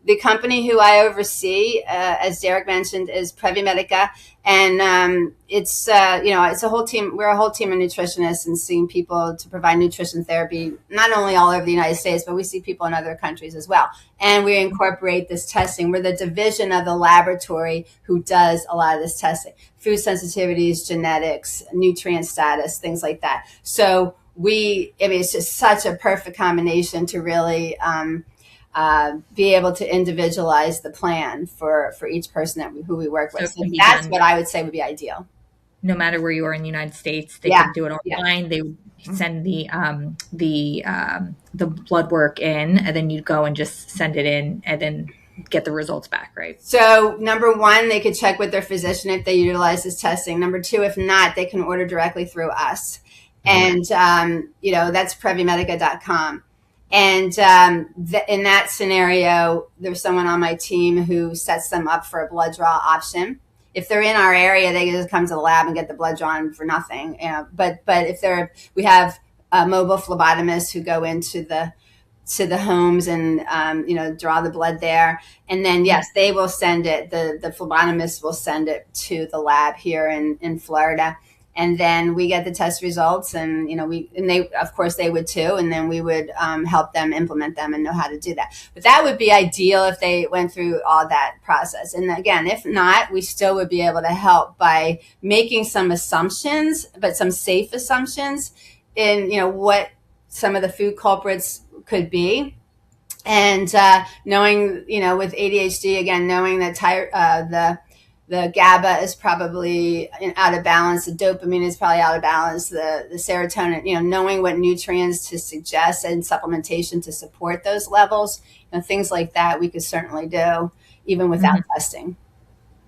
The company who I oversee, as Derek mentioned, is PrevyMedica, and it's a whole team. We're a whole team of nutritionists and seeing people to provide nutrition therapy, not only all over the United States, but we see people in other countries as well. And we incorporate this testing. We're the division of the laboratory who does a lot of this testing: food sensitivities, genetics, nutrient status, things like that. So it's just such a perfect combination to really be able to individualize the plan for each person who we work with. So that's what I would say would be ideal. No matter where you are in the United States, they can do it online. They would send the blood work in, and then you'd go and just send it in, and then get the results back, right? So number one, they could check with their physician if they utilize this testing. Number two, if not, they can order directly through us. And, that's PrevyMedica.com. And in that scenario, there's someone on my team who sets them up for a blood draw option. If they're in our area, they can just come to the lab and get the blood drawn for nothing. But if we have mobile phlebotomists who go into the homes and draw the blood there, and then yes, they will send it. The phlebotomist will send it to the lab here in Florida. And then we get the test results, and they, of course, they would too, and then we would help them implement them and know how to do that. But that would be ideal if they went through all that process. And again, if not, we still would be able to help by making some assumptions, but some safe assumptions in what some of the food culprits could be, and knowing with ADHD, again, knowing that the GABA is probably out of balance. The dopamine is probably out of balance. The serotonin, knowing what nutrients to suggest and supplementation to support those levels, things like that, we could certainly do even without testing.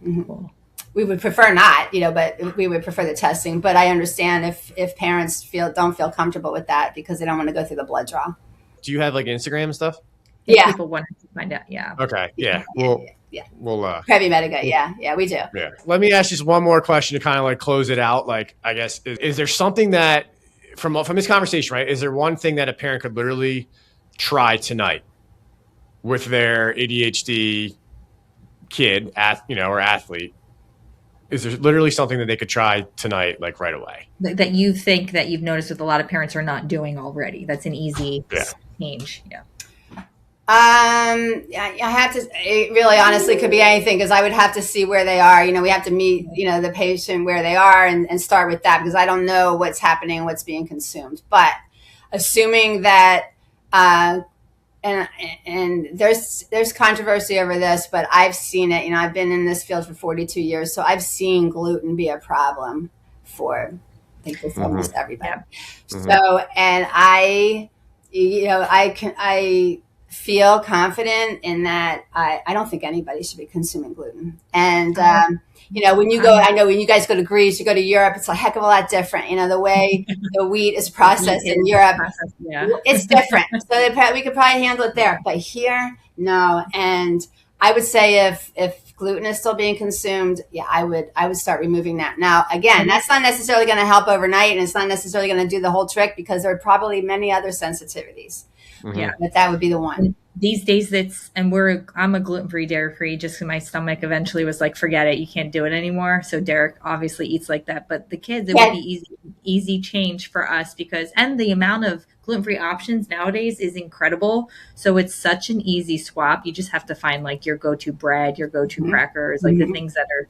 Mm-hmm. Cool. We would prefer not, but we would prefer the testing. But I understand if parents don't feel comfortable with that because they don't want to go through the blood draw. Do you have like Instagram and stuff? Yeah. People want to find out. Yeah. Okay. Yeah. We'll PrevyMedica. Yeah, we do. Yeah. Let me ask just one more question to kind of like close it out. Like, I guess, is there something that from this conversation, right? Is there one thing that a parent could literally try with their ADHD kid, or athlete? Is there literally something that they could try tonight, like right away? That you think that you've noticed with a lot of parents are not doing already? That's an easy change. Yeah. I have to, it really honestly could be anything, because I would have to see where they are. We have to meet, the patient where they are and start with that, because I don't know what's happening, what's being consumed. But assuming that, and there's controversy over this, but I've seen it. I've been in this field for 42 years, so I've seen gluten be a problem for, I think, for almost everybody. Yeah. So, and I feel confident in that. I don't think anybody should be consuming gluten. And, when you go, I know when you guys go to Greece, you go to Europe, it's a heck of a lot different. The way the wheat is processed in Europe, it's different. So we could probably handle it there. But here, no. And I would say if gluten is still being consumed, I would start removing that. Now, again, that's not necessarily going to help overnight, and it's not necessarily going to do the whole trick, because there are probably many other sensitivities. Mm-hmm. Yeah, but that would be the one. These days, I'm a gluten-free, dairy-free, just because my stomach eventually was like, forget it, you can't do it anymore. So Derek obviously eats like that, but the kids, it would be easy change for us, and the amount of gluten-free options nowadays is incredible. So it's such an easy swap. You just have to find like your go-to bread, your go-to crackers, like the things that are,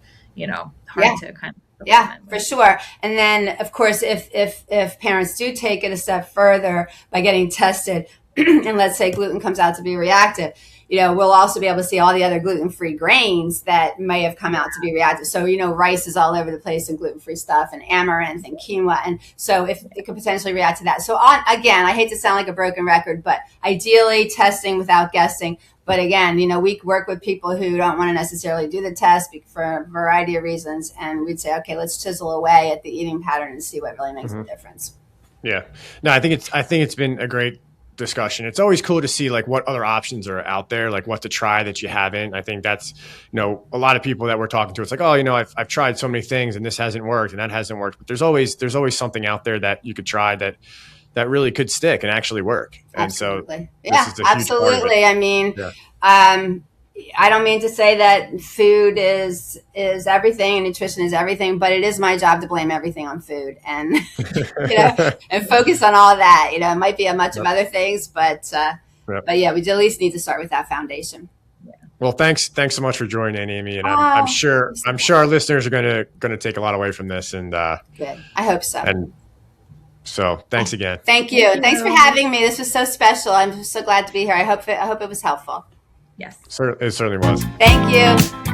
hard to kind of Yeah, for sure. And then, of course, if parents do take it a step further by getting tested, and let's say gluten comes out to be reactive, we'll also be able to see all the other gluten-free grains that may have come out to be reactive. So, rice is all over the place in gluten-free stuff, and amaranth and quinoa. And so if it could potentially react to that. So again, I hate to sound like a broken record, but ideally testing without guessing. But again, we work with people who don't want to necessarily do the test for a variety of reasons. And we'd say, okay, let's chisel away at the eating pattern and see what really makes a difference. Yeah. No, I think it's been a great discussion. It's always cool to see like what other options are out there, like what to try that you haven't. I think that's, a lot of people that we're talking to, it's like, oh, I've tried so many things and this hasn't worked and that hasn't worked. But there's always something out there that you could try that really could stick and actually work. And absolutely. So this is a huge part of it. I mean, I don't mean to say that food is everything and nutrition is everything, but it is my job to blame everything on food and, and focus on all of that. It might be a bunch of other things, but yeah, we at least need to start with that foundation. Well, thanks so much for joining, Amy. And I'm sure our listeners are going to take a lot away from this. And good. I hope so. And so thanks again. Thank you. Thanks for having me. This was so special. I'm so glad to be here. I hope it was helpful. Yes. It certainly was. Thank you.